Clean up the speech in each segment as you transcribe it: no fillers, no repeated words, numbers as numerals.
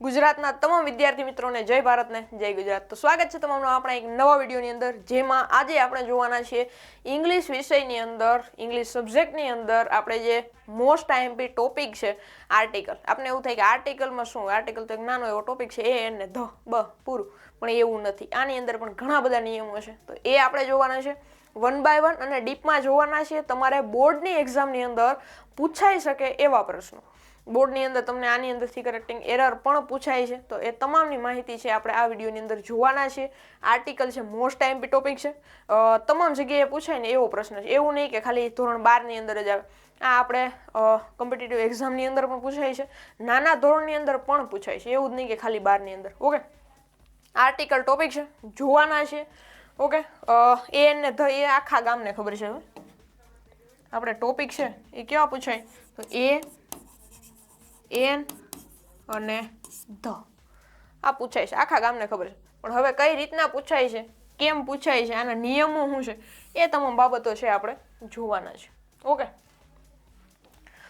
ગુજરાતના તમામ વિદ્યાર્થી મિત્રોને જય ભારતને જય ગુજરાત। તો સ્વાગત છે તમારું આપણા એક નવા વિડીયોની અંદર, જેમાં આજે આપણે જોવાના છીએ ઇંગ્લિશ વિષયની અંદર, ઇંગ્લિશ સબ્જેક્ટની અંદર આપણે જે મોસ્ટ આઈએમપી ટોપિક છે આર્ટિકલ। આપણે એવું થાય કે આર્ટિકલમાં શું, આર્ટિકલ તો એક નાનો એવો ટોપિક છે, એ એને ધ બ પૂરું, પણ એવું નથી। આની અંદર પણ ઘણા બધા નિયમો છે, તો એ આપણે જોવાના છે વન બાય વન અને ડીપમાં જોવાના છે। તમારે બોર્ડની એક્ઝામની અંદર પૂછાઈ શકે એવા પ્રશ્નો, બોર્ડની અંદર તમને આની અંદરથી કરેક્ટિંગ એરર પણ પૂછાય છે, તો એ તમામની માહિતી છે આપણે આ વિડીયોની અંદર જોવાના છે। આર્ટિકલ છે મોસ્ટ આઈએમપી ટોપિક છે, તમામ જગ્યાએ પૂછાય ને એવો પ્રશ્ન છે, એવું નહીં કે ખાલી ધોરણ 12 ની અંદર જ આવે। આ આપણે કોમ્પિટિટિવ એક્ઝામની અંદર પણ પૂછાય છે, નાના ધોરણની અંદર પણ પૂછાય છે, એવું જ નહીં કે ખાલી 12 ની અંદર। ઓકે, આર્ટિકલ ટોપિક છે, જોવાના છે। ઓકે, એ ને ધ એ આખા ગામને ખબર છે। આપણે ટોપિક છે એ કેવા પૂછાય, તો એ એન અને ધ આ પૂછાય છે, આખા ગામને ખબર છે। પણ હવે કઈ રીતના પૂછાય છે, કેમ પૂછાય છે, આના નિયમો શું છે, એ તમામ બાબતો છે આપણે જોવાના છે। ઓકે,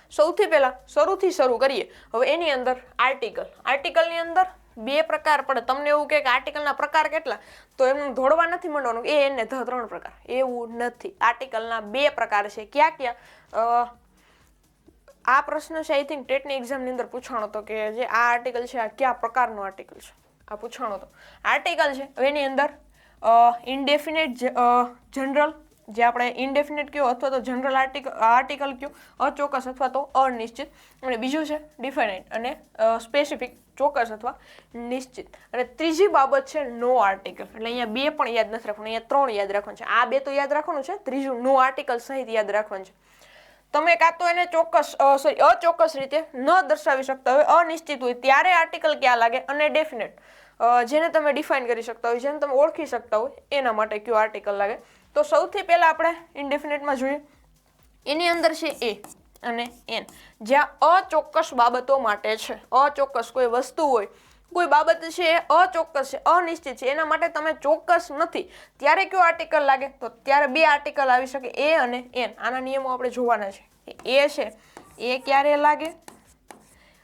સૌથી પહેલા શરૂ કરીએ। હવે એની અંદર આર્ટિકલની અંદર બે પ્રકાર પડે। તમને એવું કે આર્ટિકલના પ્રકાર કેટલા, તો એમ દોડવા નથી માંડવાનું એ એને ધ 3 પ્રકાર, એવું નથી। આર્ટિકલના બે પ્રકાર છે, ક્યાં ક્યાં? આ પ્રશ્ન છે આઈ થિંક ટેટની એક્ઝામની અંદર પૂછાણો હતો કે જે આ આર્ટિકલ છે આ કયા પ્રકારનો આર્ટિકલ છે, આ પૂછાણો હતો। આર્ટિકલ છે એની અંદર ઇનડેફિનેટ જનરલ, જે આપણે ઇનડેફિનેટ કયો અથવા તો જનરલ આર્ટિકલ કયો, અચોક્કસ અથવા તો અનિશ્ચિત, અને બીજું છે ડિફાઇનાઇટ અને સ્પેસિફિક, ચોક્કસ અથવા નિશ્ચિત, અને ત્રીજી બાબત છે નો આર્ટિકલ। એટલે અહીંયા બે પણ યાદ નથી રાખવાનું, અહીંયા 3 યાદ રાખવાનું છે। આ બે તો યાદ રાખવાનું છે, ત્રીજું નો આર્ટિકલ સહિત યાદ રાખવાનું છે। તમે કાં તો એને અચોક્કસ રીતે ન દર્શાવી શકતા હોય, અનિશ્ચિત હોય ત્યારે આર્ટિકલ ક્યાં લાગે, અને ડેફિનેટ જેને તમે ડિફાઇન કરી શકતા હોય, જેને તમે ઓળખી શકતા હોય, એના માટે કયો આર્ટિકલ લાગે। તો સૌથી પહેલા આપણે ઇનડેફિનેટમાં જોઈએ, એની અંદર છે એ અને એન, જ્યાં અચોક્કસ બાબતો માટે છે। અચોક્કસ કોઈ વસ્તુ હોય, કોઈ બાબત છે એ અચોક્કસ છે, અનિશ્ચિત છે, એના માટે તમે ચોક્કસ નથી, ત્યારે કયો આર્ટિકલ લાગે, તો ત્યારે બે આર્ટિકલ આવી શકે, એ અને એન। આના નિયમો આપણે જોવાના છે। એ છે એ ક્યારે લાગે,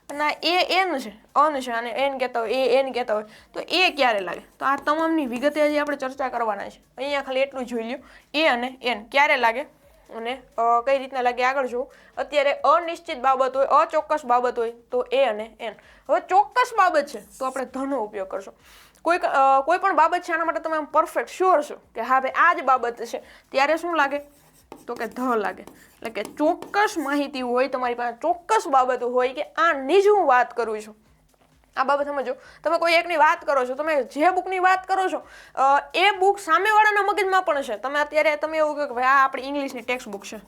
અને એ એન છે અન છે, અને એન કહેતા હોય, એ એન કહેતા હોય, તો એ ક્યારે લાગે। તો આ તમામની વિગતે હજી આપણે ચર્ચા કરવાના છે। અહીંયા ખાલી એટલું જોઈ લ્યો, એ અને એન ક્યારે લાગે અને કઈ રીતના લાગે આગળ જોવું। અત્યારે અનિશ્ચિત બાબત હોય, અચોક્કસ બાબત હોય, તો એ અને એન। હવે ચોક્કસ બાબત છે તો આપણે ધનો ઉપયોગ કરશું। કોઈ પણ બાબત છે આના માટે તમે પરફેક્ટ શ્યોર છો કે હા ભાઈ આ જ બાબત છે, ત્યારે શું લાગે, તો કે ધ લાગે। એટલે કે ચોક્કસ માહિતી હોય તમારી પાસે, ચોક્કસ બાબતો હોય કે આની જ હું વાત કરું છું। આ બાબત સમજો, તમે કોઈ એકની વાત કરો છો, તમે જે બુકની વાત કરો છો એ બુક સામેવાળાના મગજમાં પણ છે। તમે અત્યારે તમે એવું કહો કે ભાઈ આ આપણી ઇંગ્લિશની ટેક્સ્ટ બુક છે,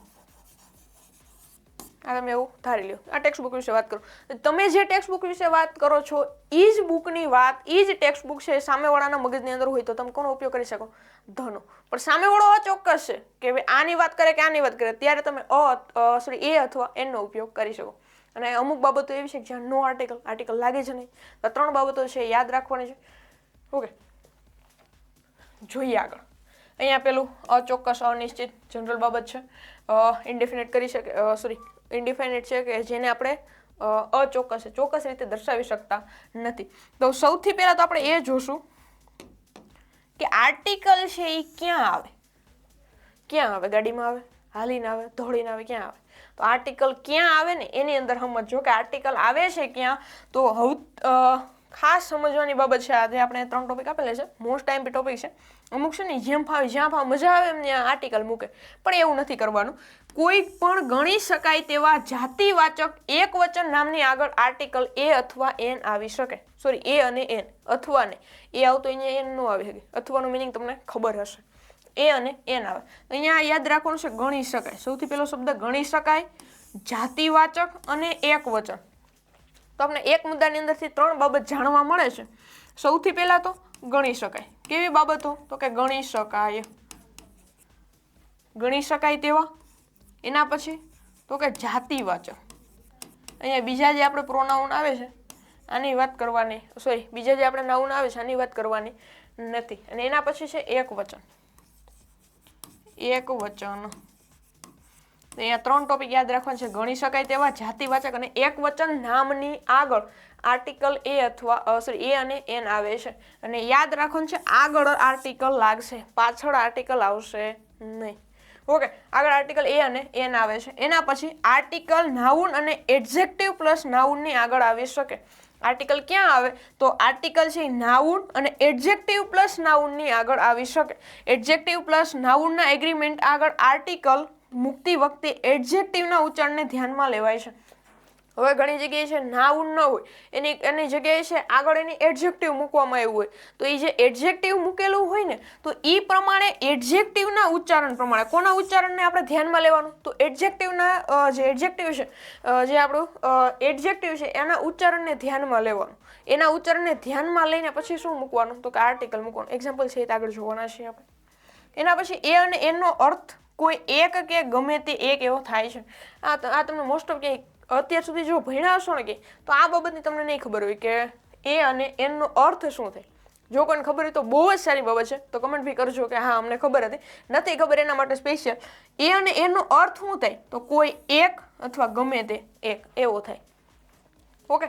આ તમે એવું ધારી લ્યો, આ ટેક્સ્ટ બુક વિશે વાત કરો, તમે જે ટેક્સ્ટ બુક વિશે વાત કરો છો એ જ બુકની વાત, એ જ ટેક્સ્ટ બુક છે, સામેવાળાના મગજની અંદર હોય, તો તમે કોનો ઉપયોગ કરી શકો, ધનો। પણ સામેવાળો અચોક્કસ છે કે ભાઈ આની વાત કરે કે આની વાત કરે, ત્યારે તમે એ અથવા એનનો ઉપયોગ કરી શકો। અને અમુક બાબતો એવી છે કે જ્યાં નો આર્ટિકલ લાગે છે નહીં, તો 3 બાબતો છે યાદ રાખવાની છે। ઓકે, જોઈએ આગળ। અહીંયા પેલું અચોક્કસ અનિશ્ચિત જનરલ બાબત છે, ઇનડેફિનેટ કરી શકે ઇનડિફાઇનેટ છે કે જેને આપણે અચોક્કસ છે, ચોક્કસ રીતે દર્શાવી શકતા નથી। તો સૌથી પહેલા તો આપણે એ જોશું કે આર્ટિકલ છે એ ક્યાં આવે, ગાડીમાં આવે, હાલીને આવે, દોડીને આવે, ક્યાં આવે? તો આર્ટિકલ ક્યાં આવે ને એની અંદર સમજો કે આર્ટિકલ આવે છે ક્યાં। તો ખાસ સમજવાની બાબત છે, આજે આપણે 3 ટોપિક આપેલા છે, મોસ્ટ આઈએમપી ટોપિક છે। અમુક છે ને જેમ ફાવે જ્યાં ફાવે મજા આવે એમ ત્યાં આર્ટિકલ મૂકે, પણ એવું નથી કરવાનું। કોઈ પણ ગણી શકાય તેવા જાતિવાચક એકવચન નામની આગળ આર્ટિકલ એ અથવા એન આવી શકે। એ અને એન, અથવા ને એ આવતો અહીંયા એન નો આવી શકે, અથવાનું મિનિંગ તમને ખબર હશે, એ અને એન આવે। અહીંયા યાદ રાખવાનું છે ગણી શકાય, સૌથી પહેલો શબ્દ ગણી શકાય, જાતિવાચક અને એકવચન। તો આપણે એક મુદ્દાની અંદરથી 3 બાબત જાણવા મળે છે। સૌથી પહેલા તો ગણી શકાય, કેવી બાબતો, તો કે ગણી શકાય તેવા, એના પછી તો કે જાતિવાચક। અહીંયા બીજા જે આપણે પ્રોનાઉન આવે છે આની વાત કરવાની, બીજા જે આપણે નાઉન આવે છે આની વાત કરવાની નથી। અને એના પછી છે એકવચન, તો અહીંયા 3 ટોપિક યાદ રાખવાના છે. ગણી શકાય તેવા જાતિવાચક અને એકવચન નામની આગળ આર્ટિકલ એ અથવા એ અને એન આવે છે. અને યાદ રાખવાનું છે આગળ આર્ટિકલ લાગશે, પાછળ આર્ટિકલ આવશે નહીં. ઓકે, આગળ આર્ટિકલ એ અને એન આવે છે. એના પછી આર્ટિકલ નાઉન અને એડજેક્ટિવ પ્લસ નાઉનની આગળ આવી શકે. આર્ટિકલ ક્યાં આવે? તો આર્ટિકલ છે નાઉન અને એડજેક્ટિવ પ્લસ નાઉનની આગળ આવી શકે. એડજેક્ટિવ પ્લસ નાઉનના એગ્રીમેન્ટ આગળ આર્ટિકલ મૂકતી વખતે એડજેક્ટિવના ઉચ્ચારણને ધ્યાનમાં લેવાય છે. હવે ઘણી જગ્યાએ છે નાઉન ન હોય, એની જગ્યાએ છે આગળ એની એડજેક્ટિવ મૂકવામાં આવ્યું હોય, તો એ જે એડજેક્ટિવ મૂકેલું હોય ને, તો એ પ્રમાણે એડજેક્ટિવના ઉચ્ચારણ પ્રમાણે કોના ઉચ્ચારણને આપણે ધ્યાનમાં લેવાનું? તો એડજેક્ટિવના જે એડજેક્ટિવ છે, જે આપણું એડજેક્ટિવ છે એના ઉચ્ચારણને ધ્યાનમાં લેવાનું. એના ઉચ્ચારણને ધ્યાનમાં લઈને પછી શું મૂકવાનું? તો કે આર્ટિકલ મૂકવાનું. એક્ઝામ્પલ છે આગળ જોવાના છીએ આપણે. એના પછી એ અને એનો અર્થ કોઈ એક કે ગમે તે એક એવો થાય છે. આ તમને મોસ્ટ ઓફ ક્યાંય અત્યાર સુધી જો ભણ્યા હશો ને કે, તો આ બાબતની તમને નહીં ખબર હોય કે એ અને એનનો અર્થ શું થાય. જો કોઈને ખબર હોય તો બહુ જ સારી બાબત છે, તો કમેન્ટ બી કરજો કે હા અમને ખબર હતી. નથી ખબર એના માટે સ્પેશિયલ એ અને એનો અર્થ શું થાય? તો કોઈ એક અથવા ગમે તે એક એવો થાય. ઓકે,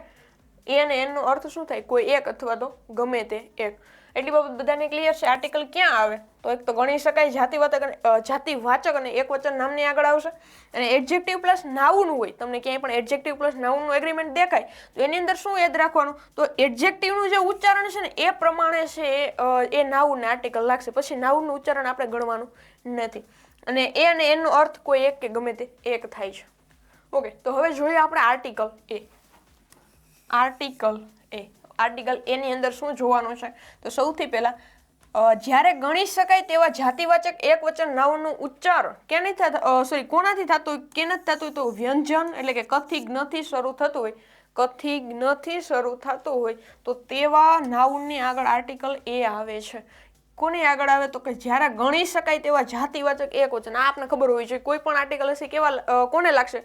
એ અને એનો અર્થ શું થાય? કોઈ એક અથવા તો ગમે તે એક. એટલી બાબત બધાને ક્લિયર છે. આર્ટિકલ ક્યાં આવે? તો એક તો ગણી શકાય જાતિવાચક અને એકવચન નામની આગળ આવશે. અને એડજેક્ટિવ પ્લસ નાઉન હોય, તમને ક્યાંય પણ એડજેક્ટિવ પ્લસ નાઉનનું એગ્રીમેન્ટ દેખાય તો એની અંદર શું યાદ રાખવાનું? તો એડજેક્ટિવનું જે ઉચ્ચારણ છે ને એ પ્રમાણે છે એ નાઉનને આર્ટિકલ લાગશે. પછી નાઉનનું ઉચ્ચારણ આપણે ગણવાનું નથી. અને એ અને એનો અર્થ કોઈ એક કે ગમે તે એક થાય છે. ઓકે, તો હવે જોઈએ આપણે આર્ટિકલ એ. આર્ટિકલ એની અંદર શું જોવાનું છે? તો સૌથી પહેલા જ્યારે ગણી શકાય તેવા જાતિવાચક એકવચન નાઉનનું ઉચ્ચારણ કોનાથી થતું હોય, કે નથી થતું હોય? તો વ્યંજન એટલે કે કથી જ્ઞથી શરૂ થતું હોય, તો તેવા નાઉનની આગળ આર્ટિકલ એ આવે છે. કોની આગળ આવે? તો કે જ્યારે ગણી શકાય તેવા જાતિવાચક એકવચન. આ આપણે ખબર હોવી જોઈએ. કોઈ પણ આર્ટિકલ હશે કેવા કોને લાગશે?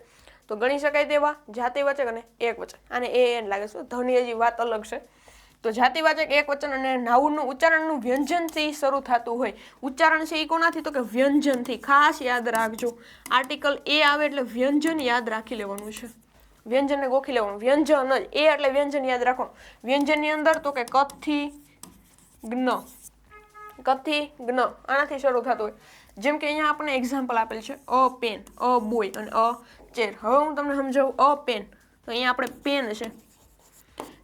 તો ગણી શકાય તેવા જાતિવાચક અને એકવચન. આને એન લાગે છે. ધની હજી વાત અલગ છે. તો જાતિવાચક એકવચન અને નાઉનનું ઉચ્ચારણનું વ્યંજનથી શરૂ થતું હોય. ઉચ્ચારણ છે એ કોનાથી? તો કે વ્યંજનથી. ખાસ યાદ રાખજો, આર્ટિકલ એ આવે એટલે વ્યંજન યાદ રાખી લેવાનું છે. વ્યંજનને ગોખી લેવાનું. વ્યંજન જ એ એટલે વ્યંજન યાદ રાખવાનું. વ્યંજનની અંદર તો કે કથી જ્ઞ આનાથી શરૂ થતું હોય. જેમ કે અહીંયા આપણે એક્ઝામ્પલ આપેલ છે અ પેન, અ બોય અને અ ચેર. હવે હું તમને સમજાવું. અ પેન, તો અહીંયા આપણે પેન છે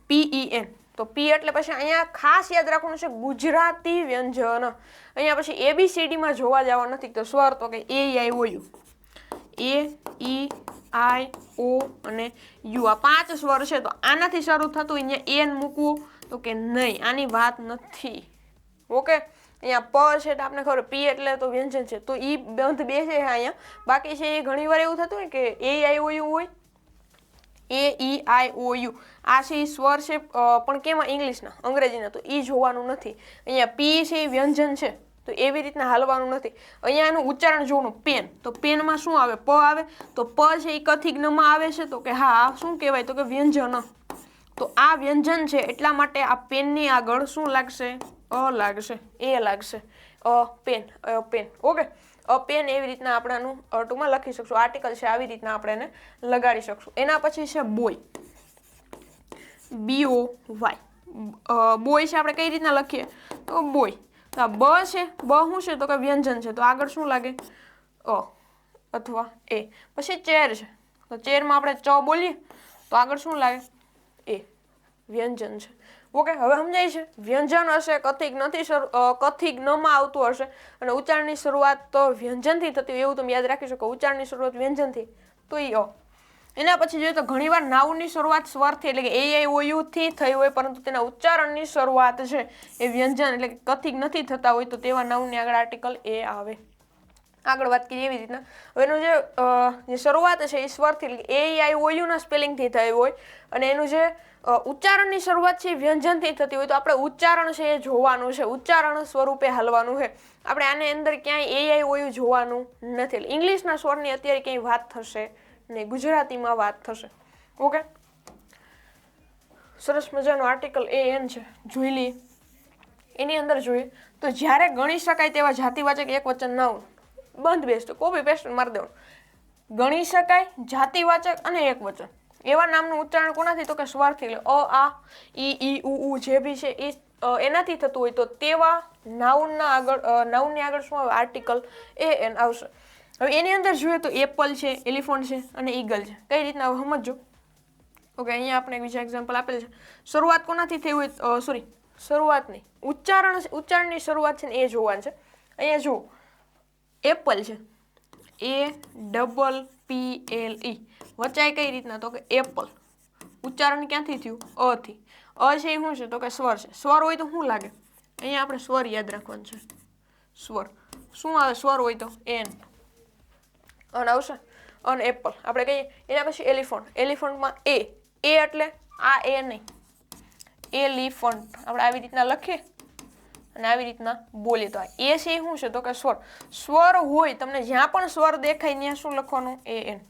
PEN. તો પી એટલે પછી અહીંયા ખાસ યાદ રાખવાનું છે ગુજરાતી વ્યંજન. અહીંયા પછી ABCD માં જોવા જવા નથી. તો સ્વર તો કે A E I O અને U, આ 5 સ્વર છે. તો આનાથી શરૂ થતું અહીંયા એન મૂકવું તો કે નહીં, આની વાત નથી. ઓકે, અહીંયા પ છે તો આપણે ખબર પી એટલે તો વ્યંજન છે, તો ઈ બંધ બે છે અહીંયા. બાકી છે એ ઘણી વાર એવું થતું હોય કે AIOU હોય, AEIOU આ છે એ સ્વર છે, પણ કેમાં? ઇંગ્લિશના, અંગ્રેજીના. તો એ જોવાનું નથી. અહીંયા પી છે એ વ્યંજન છે, તો એવી રીતના હાલવાનું નથી. અહીંયા એનું ઉચ્ચારણ જોવાનું. પેન, તો પેનમાં શું આવે? પ આવે. તો પ છે એ કથી જ્ઞમાં આવે છે, તો કે હા આ શું કહેવાય? તો કે વ્યંજન. તો આ વ્યંજન છે એટલા માટે આ પેનની આગળ શું લાગશે? અ લાગશે, એ લાગશે. પેન. ઓકે, પેન એવી રીતના આપણે આનું ટૂંકમાં લખી શકશું. આર્ટિકલ છે આવી રીતના આપણે એને લગાડી શકશું. એના પછી છે બોય, BOY. બોય છે આપણે કઈ રીતના લખીએ? તો બોય. તો આ બ છે, બ શું છે? તો કે વ્યંજન છે, તો આગળ શું લાગે? અ અથવા એ. પછી ચેર છે, તો ચેરમાં આપણે ચ બોલીએ તો આગળ શું લાગે? એ. વ્યંજન છે. ઓકે, હવે સમજાય છે? વ્યંજન હશે, કથી જ્ઞમાં આવતું હશે અને ઉચ્ચારણની શરૂઆત તો વ્યંજનથી થતી હોય એવું તમે યાદ રાખી શકો. ઉચ્ચારણની શરૂઆત વ્યંજનથી, તો એ અ. એના પછી જોઈએ તો ઘણીવાર નાઉનની શરૂઆત સ્વરથી એટલે કે AIOU થી થઈ હોય, પરંતુ તેના ઉચ્ચારણની શરૂઆત છે એ વ્યંજન એટલે કે કથી નથી થતા હોય, તો તેવા નાઉનની આગળ આર્ટિકલ એ આવે. આગળ વાત કરીએ એવી રીતના. હવે એનું જે શરૂઆત છે એ સ્વરથી એટલે AIOU ના સ્પેલિંગથી થઈ હોય અને એનું જે ઉચ્ચારણની શરૂઆત છે વ્યંજનથી થતી હોય, તો આપણે ઉચ્ચારણ છે એ જોવાનું છે. ઉચ્ચારણ સ્વરૂપે હાલવાનું છે. આપણે આની અંદર ક્યાંય AIOU જોવાનું નથી. એટલે ઇંગ્લિશના સ્વરની અત્યારે ક્યાંય વાત થશે નહીં, ગુજરાતીમાં વાત થશે. ઓકે, સરસ મજાનો આર્ટિકલ AN છે, જોઈ લઈએ. એની અંદર જોઈએ તો જ્યારે ગણી શકાય તેવા જાતિવાચક એકવચન નાઉન બંધ બેસ્ટ કોપી પેસ્ટ મારી દેવાનું. ગણી શકાય, જાતિવાચક અને એકવચન એવા નામનું ઉચ્ચારણ કોનાથી તો કે સ્વરથી. એટલે અ, આ, ઈ, ઉ જે બી છે એ એનાથી થતું હોય તો તેવા નાઉનની આગળ શું આવે? આર્ટિકલ એન આવશે. હવે એની અંદર જોઈએ તો એપલ છે, એલિફન્ટ છે અને ઈગલ છે. કઈ રીતના હવે સમજો. ઓકે, અહીંયા આપણે બીજા એક્ઝામ્પલ આપેલ છે. શરૂઆત કોનાથી થઈ હોય? શરૂઆત નહીં, ઉચ્ચારણની શરૂઆત છે ને એ જોવાનું છે. અહીંયા જુઓ, એપલ છે, APPLE વચાય કઈ રીતના તો કે એપલ. ઉચ્ચારણ ક્યાંથી થયું? અ થી. અ છે એ શું છે તો કે સ્વર છે. સ્વર હોય તો શું લાગે? અહીંયા આપણે સ્વર યાદ રાખવાનું છે. સ્વર શું આવે? સ્વર હોય તો એન અન આવશે. અન એપલ આપણે કહીએ. એના પછી એલિફન્ટ. એલિફન્ટમાં એ એટલે આ એ નહીં, એલિફન્ટ આપણે આવી રીતના લખીએ અને આવી રીતના બોલીએ તો આ એ છે શું છે તો કે સ્વર. સ્વર હોય તમને જ્યાં પણ સ્વર દેખાય ત્યાં શું લખવાનું? A N.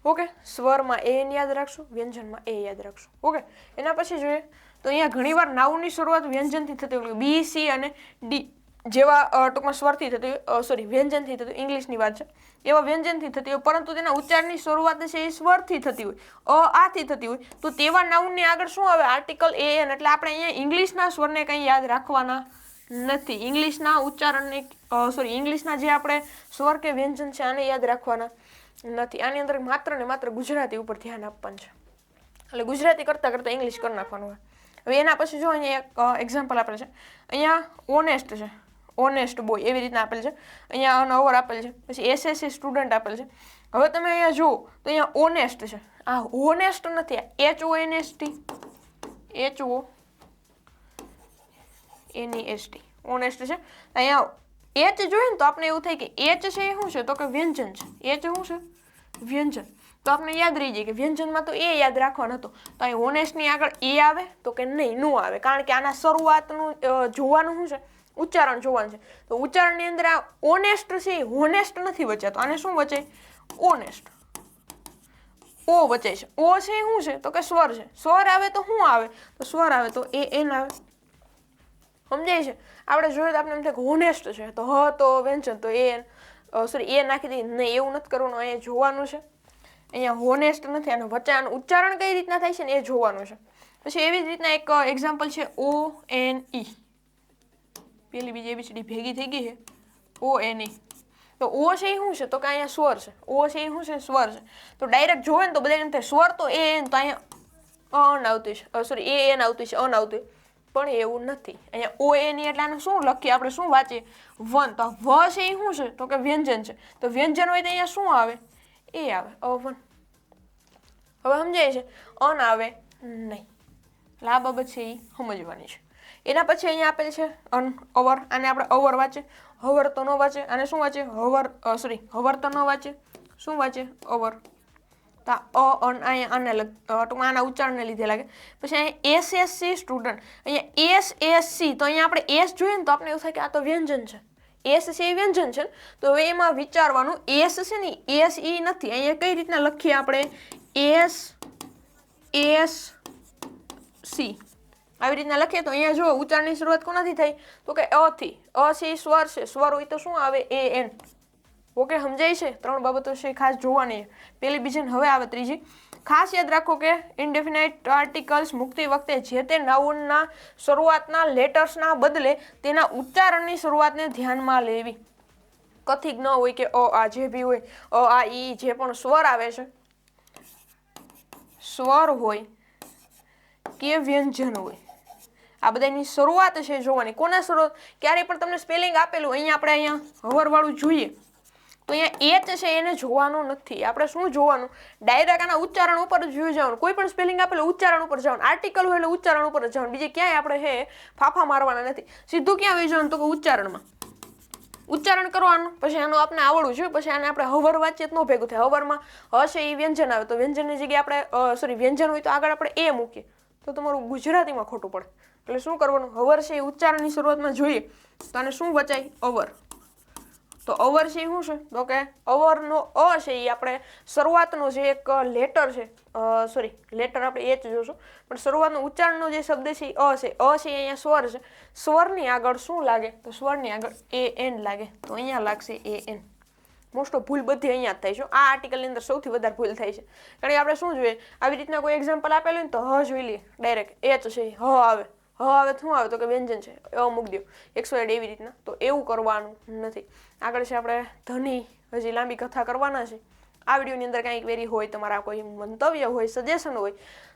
Okay, સ્વરમાં A N યાદ રાખશું, વ્યંજનમાં એ યાદ રાખશું. ઓકે, એના પછી જોઈએ તો અહીંયા ઘણીવાર નાઉનની શરૂઆત વ્યંજનથી થતી હોય, બી, સી અને ડી જેવા ટૂંકમાં સ્વરથી થતી હોય, વ્યંજનથી થતી હોય. ઇંગ્લિશની વાત છે, એવા વ્યંજનથી થતી હોય, પરંતુ તેના ઉચ્ચારની શરૂઆત છે એ સ્વરથી થતી હોય, આથી થતી હોય, તો તેવા નાઉનની આગળ શું આવે? Article A N. એટલે આપણે અહીંયા ઇંગ્લિશના સ્વરને કંઈ યાદ રાખવાના નથી. ઇંગ્લિશના ઉચ્ચારણને ઇંગ્લિશના જે આપણે સ્વર કે વ્યંજન છે આને યાદ રાખવાના નથી. આની અંદર માત્ર ને માત્ર ગુજરાતી ઉપર ધ્યાન આપવાનું છે. એટલે ગુજરાતી કરતાં કરતાં ઇંગ્લિશ કરી નાખવાનું હોય. હવે એના પછી જો અહીંયા એક એક્ઝામ્પલ આપેલ છે. અહીંયા ઓનેસ્ટ છે, ઓનેસ્ટ બોય એવી રીતના આપેલ છે. અહીંયા અનઅવર આપેલ છે. પછી SSC સ્ટુડન્ટ આપેલ છે. હવે તમે અહીંયા જુઓ તો અહીંયા ઓનેસ્ટ છે. આ ઓનેસ્ટ નથી, આ HONEST ઓનેસ્ટ છે. અહીંયા એચ જોઈએ ને તો આપણે એવું થાય કે એચ છે એ શું છે તો કે વ્યંજન છે. એચ શું છે? વ્યંજન. તો આપણે યાદ રહી જાય કે વ્યંજનમાં તો એ યાદ રાખવાનો હતો. તો અહીં ઓનેસ્ટની આગળ એ આવે તો કે નહીં, નો આવે. કારણ કે આના શરૂઆતનું જોવાનું શું છે? ઉચ્ચારણ જોવાનું છે. તો ઉચ્ચારણની અંદર આ ઓનેસ્ટ છે એ હોનેસ્ટ નથી વચાતો. આને શું વચાય? ઓનેસ્ટ. ઓ વચાય છે. ઓ છે એ શું છે તો કે સ્વર છે. સ્વર આવે તો શું આવે? તો સ્વર આવે તો એ એન આવે. સમજાય છે? આપણે જોઈએ તો આપણે એમ થાય કે હોનેસ્ટ છે તો હ તો વ્યંજન તો એ નાખી દઈએ. નહીં, એવું નથી કરવાનું. અહીંયા જોવાનું છે. અહીંયા હોનેસ્ટ નથી, અને વચ્ચે ઉચ્ચારણ કઈ રીતના થાય છે ને એ જોવાનું છે. પછી એવી જ રીતના એક એક્ઝામ્પલ છે ONE. પેલી બીજી ABCD ભેગી થઈ ગઈ છે. ONE. તો ઓ છે એ શું છે તો કે અહીંયા સ્વર છે. ઓ છે એ શું છે? સ્વર છે. તો ડાયરેક્ટ જોવે ને તો બધા એમ થાય સ્વર તો એ એન, તો અહીંયા અન આવતું છે, એ એન આવતું છે, અન આવતું. પણ એવું નથી. અહીંયા ONE એટલે આને શું લખીએ આપણે? શું વાંચીએ? વન. તો વ છે એ શું છે તો કે વ્યંજન છે. તો વ્યંજન હોય તો અહીંયા શું આવે? એ આવે. વન. હવે સમજાય છે? અન આવે નહીં. એટલે આ બાબત છે એ સમજવાની છે. એના પછી અહીંયા આપેલ છે અવર. આને આપણે અવર વાંચે. હવર તો ન વાંચે. આને શું વાંચે? હવર તો ન વાંચે. શું વાંચે? અવર. તો આના ઉચ્ચારણને લીધે લાગે. પછી અહીંયા SSC સ્ટુડન્ટ. અહીંયા SSC તો અહીંયા આપણે એસ જોઈએ ને તો આપણે એવું થાય કે આ તો વ્યંજન છે. એસ છે એ વ્યંજન છે. તો હવે એમાં વિચારવાનું એસ છે ને એસ ઈ નથી. અહીંયા કઈ રીતના લખીએ આપણે? SSC આવી રીતના લખીએ તો અહીંયા જો ઉચ્ચારણની શરૂઆત કોનાથી થઈ તો કે અ થી. અ છે એ સ્વર છે. સ્વર હોય તો શું આવે? A N. ઓકે, સમજાય છે? ત્રણ બાબતો છે ખાસ જોવાની. પેલી બીજી હવે આવે ત્રીજી. ખાસ યાદ રાખો કે ઇનડેફિનાઇટ આર્ટિકલ્સ મૂકતી વખતે જે તે નાઉનના શરૂઆતના લેટર્સના બદલે તેના ઉચ્ચારણની શરૂઆતને ધ્યાનમાં લેવી. કથિક ન હોય કે આ જે બી હોય, આ ઈ જે પણ સ્વર આવે છે, સ્વર હોય કે વ્યંજન હોય, આ બધાની શરૂઆત છે જોવાની. કોના શરૂઆત? ક્યારેય પણ તમને સ્પેલિંગ આપેલું અહીંયા હવરવાળું જોઈએ તો અહીંયા એચ છે એને જોવાનું નથી. આપણે શું જોવાનું? ડાયરેક્ટ આના ઉચ્ચારણ ઉપર જ જોઈ જવાનું. કોઈ પણ સ્પેલિંગ આપેલું ઉચ્ચારણ ઉપર જવાનું. આર્ટિકલ હોય એટલે ઉચ્ચારણ ઉપર જ જવાનું. બીજે ક્યાંય આપણે ફાફા મારવાના નથી. સીધું ક્યાં આવી જવાનું તો કે ઉચ્ચારણમાં. ઉચ્ચારણ કરવાનું. પછી આનું આપણે આવડવું જોઈએ. પછી આને આપણે હવર વાંચીએ તો ન ભેગું થાય. હવરમાં હશે એ વ્યંજન આવે તો વ્યંજનની જગ્યાએ આપણે વ્યંજન હોય તો આગળ આપણે એ મૂકીએ તો તમારું ગુજરાતીમાં ખોટું પડે. એટલે શું કરવાનું? હવર છે એ ઉચ્ચારણની શરૂઆતમાં જોઈએ તો આને શું વચાય? અવર. તો અવર છે એ શું છે તો કે અવરનો અ છે એ આપણે શરૂઆતનો જે એક લેટર છે, લેટર આપણે એચ જોશું, પણ શરૂઆતનો ઉચ્ચારણનો જે શબ્દ છે એ અ છે. અ છે અહીંયા સ્વર છે. સ્વરની આગળ શું લાગે? તો સ્વરની આગળ એ એન લાગે. તો અહીંયા લાગશે એ એન. મોસ્ટ ઓફ ભૂલ બધી અહીંયા જ થાય છે. આ આર્ટિકલની અંદર સૌથી વધારે ભૂલ થાય છે. કારણ કે આપણે શું જોઈએ, આવી રીતના કોઈ એક્ઝામ્પલ આપેલું હોય ને તો હ જોઈ લઈએ ડાયરેક્ટ, એ તો છે, હ આવે શું આવે તો કે વ્યંજન છે, એવો મૂકી દો XYZ એવી રીતના. તો એવું કરવાનું નથી. આગળ છે આપણે ધની, હજી લાંબી કથા કરવાના છે. આ વિડીયોની અંદર કાંઈ ક્વેરી હોય, તમારા કોઈ મંતવ્ય હોય, સજેશન હોય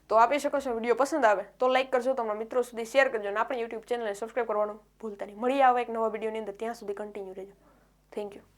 તો આપી શકો છો. વિડીયો પસંદ આવે તો લાઈક કરજો, તમારા મિત્રો સુધી શેર કરજો અને આપણી યુટ્યુબ ચેનલને સબસ્ક્રાઈબ કરવાનું ભૂલતા નહીં. મળીએ આવા એક નવા વિડીયોની અંદર. ત્યાં સુધી કન્ટિન્યુ રહેજો. Thank you.